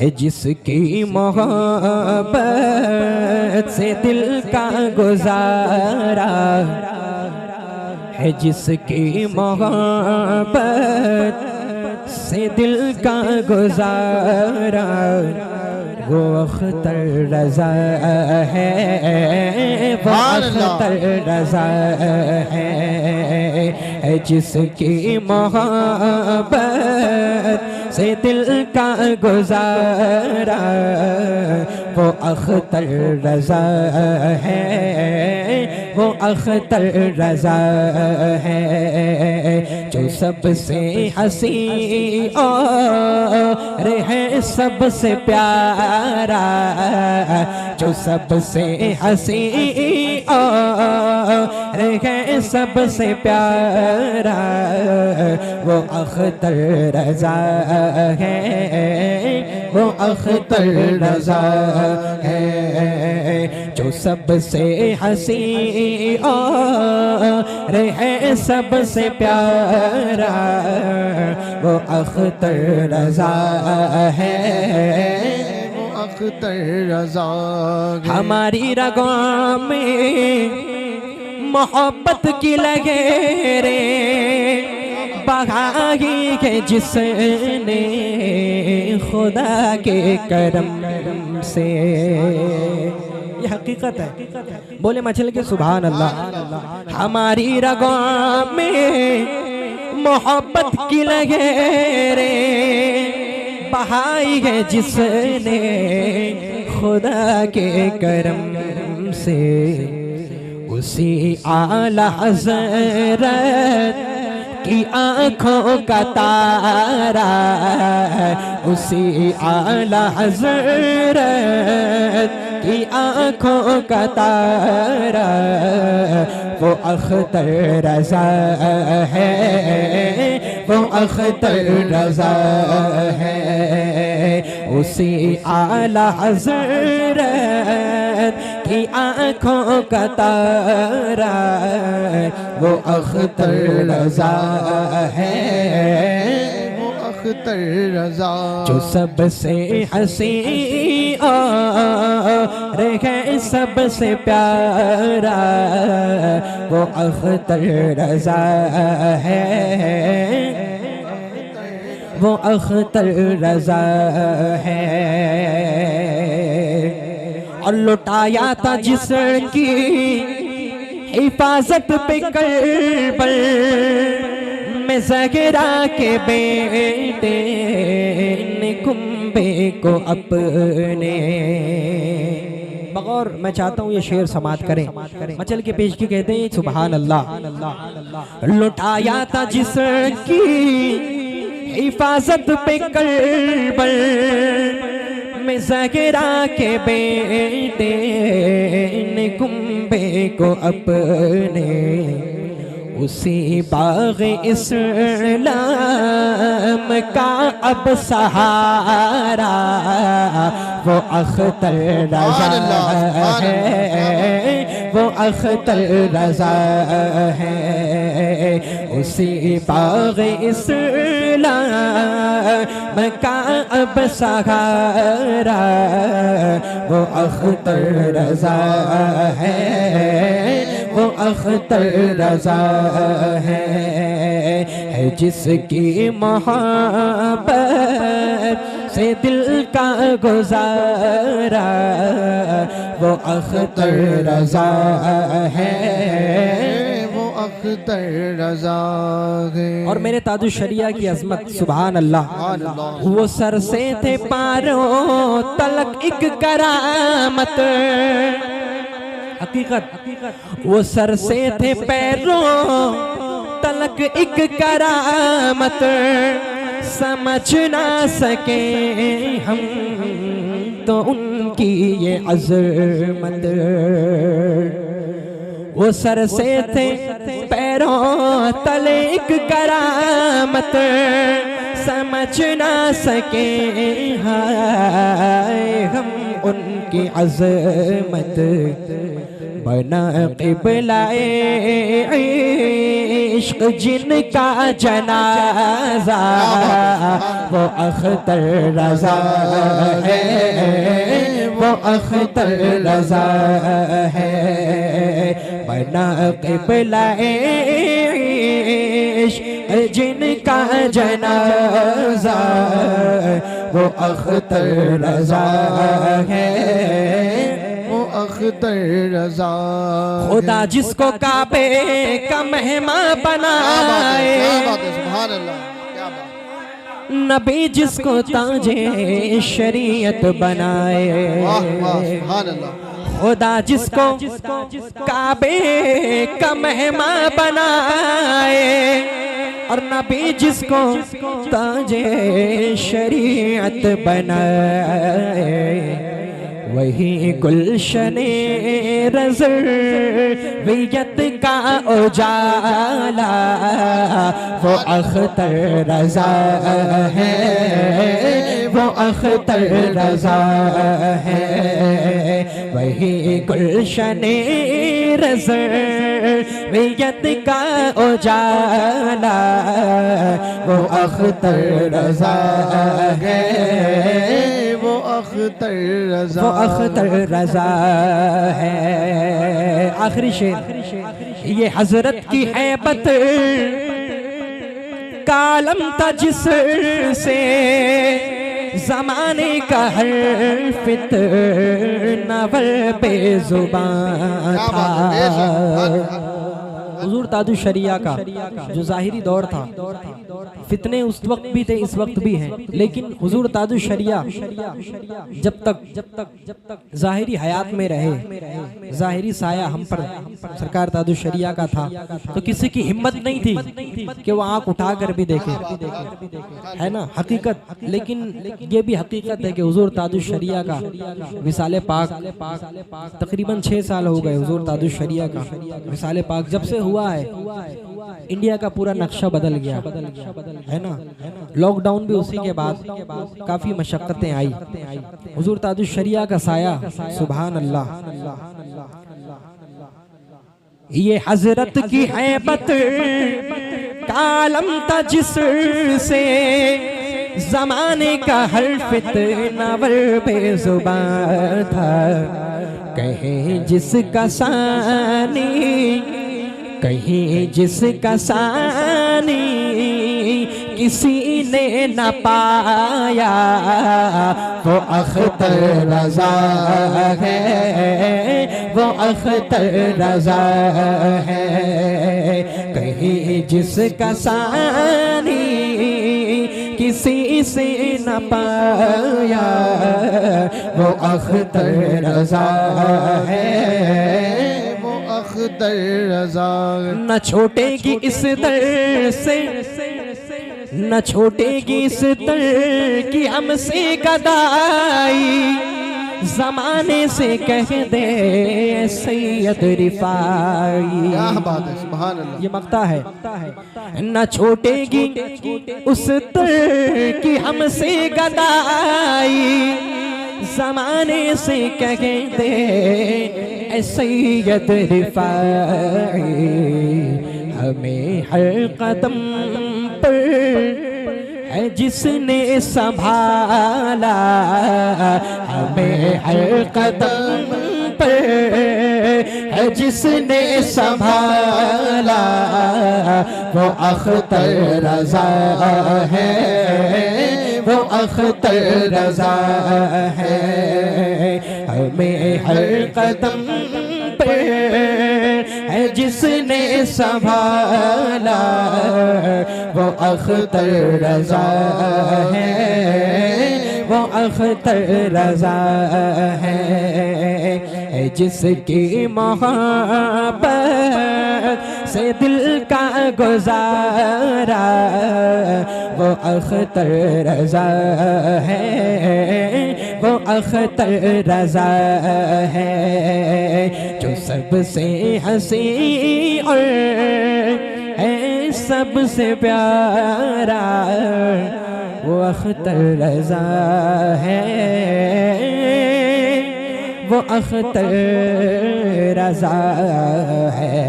है जिसकी मोहब्बत से दिल का गुजारा, है जिसकी मोहब्बत से दिल का गुजारा, वो अख्तर रज़ा है, वो अख्तर रज़ा है जिसकी मोहब्बत से दिल का गुजारा, वो अख्तर रज़ा है, वो अख्तर रज़ा है जो सबसे हंसी और है सबसे प्यारा, जो सबसे हंसी और है सबसे प्यारा, वो अख्तर रज़ा है, वो अख्तर रज़ा है जो सबसे हंसी और है सबसे प्यारा, वो अख्तर रज़ा है, वो अख्तर रज़ा है। हमारी रगों में मोहब्बत की लहरें बहाई है जिसने खुदा के करम से, ये हकीकत है। बोले मचल के सुभान अल्लाह। हमारी रगों में मोहब्बत की लहरें बहाई है जिसने खुदा के करम से, उसी आला हज़रत की आँखों का तारा, उसी आला हज़रत की आँखों का तारा, वो अख्तर रज़ा है, वो अख्तर रज़ा है, उसी आला हज़रत की आँखों का तारा, वो अख्तर रज़ा है, वो अख्तर रज़ा जो सबसे हंसी और है सबसे प्यारा, वो अख्तर रज़ा है, वो अख्तर रज़ा है। और लुटाया था जिसकी हिफाजत पे करबल में ज़हरा के बेटे ने कुंबे को अपने। बगौर मैं चाहता हूँ ये शेर समात करें। मचल के पेश की कहते हैं सुभान अल्लाह। लुटाया था जिसकी हिफाजत पे करबल में ज़हरा के बेटे ने कुंबे को अपने, उसी बाग़ इस्लाम का अब सहारा, वो अख्तर रज़ा है, वो अख्तर रज़ा है, उसी बाग़ इस्लाम का अब सहारा, वो अख्तर रज़ा है, वो अख्तर रज़ा है जिसकी मोहब्बत से दिल का गुजारा, वो अख्तर रज़ा है, वो अख्तर रज़ा है। और मेरे ताजु शरिया की अज़मत सुभान अल्लाह। वो सर से थे पारों तलक एक करामत, हकीकत वो सर से थे पैरों तलक एक करामत, समझ ना सके हम तो उनकी ये अज़मत। वो सर से थे पैरों तले एक करामत, समझ ना सके हाय हम उनकी अज़मत। बना क़िबलाए इश्क जिनका जनाजा वो अख्तर रजा है, वो अख्तर रजा है। बना क़िबला इश्क जिनका जनाजा वो अख्तर रजा है, वो अख्तर रजा। खुदा जिसको काबे का मेहमान बनाए, सुभान अल्लाह, क्या बात। नबी जिसको ताजे शरीयत बनाए, वाह वाह, सुभान अल्लाह। खुदा जिसको काबे का मेहमान बनाए और नबी जिसको ताजे शरीयत बनाए, वही गुलशने रज़वियत का उजाला वो अख्तर रजा है, वो अख्तर रजा है। वही गुलशने रज़वियत का उजाला वो अख्तर रजा है, वो अख्तर रजा, वो अख्तर रजा है। आखिरी शेर, ये हजरत की हैबत कालम था जिससे ज़माने का हर फितना बेज़ुबान था। हुजूर ताजु शरिया का जो ज़ाहिरी दौर था, फितने उस वक्त भी थे, इस वक्त भी हैं, लेकिन हुजूर ताजु शरिया जब तक ज़ाहिरी हयात में रहे, ज़ाहिरी साया हम पर सरकार ताजु शरिया का था, तो किसी की हिम्मत नहीं थी कि वो आंख उठाकर भी देखे, है ना हकीकत। लेकिन ये भी हकीकत है कि हुजूर ताजु शरिया का विसाले पाक तकरीबन 6 साल हो गए। हुजूर ताजु शरिया का विसाले पाक जब से हुआ है, इंडिया का पूरा नक्शा बदल गया, है ना। लॉकडाउन भी उसी के बाद काफी मशक्कतें आई। हुजूर ताजु शरिया का साया, सुभान अल्लाह। ये हजरत की हैबत कालम था जिससे ज़माने का हर फितना बेज़ुबान था। कहे जिसका सानी, कहीं जिसका सानी किसी ने न पाया वो अख्तर रजा है, वो अख्तर रजा है। कहीं जिसका सानी किसी से न पाया वो अख्तर रजा है, अख्तर रजा। न छोटेगी इस दर से, न छोटेगी इस दर की हमसे गदाई। ज़माने से कह दे सैयद रिफाई, क्या बात है, सुभान अल्लाह। ये मक्ता है। न छोटेगी उस दर की हमसे गदाई, ज़माने से कह दे सैयद रिफाई। हमें हर कदम पर है जिसने संभाला, हमें हर कदम पर है जिसने संभाला वो अख्तर रजा है, वो अख्तर रजा है। हमें हर कदम पे है जिसने संभाला वो अख्तर रजा है, वो अख्तर रजा है। जिसकी मोहब्बत से दिल का गुजारा वो अख्तर रजा है, वो अख्तर रजा है। जो सबसे हंसी और है सबसे प्यारा वो अख्तर रजा है, वो अख्तर रजा है।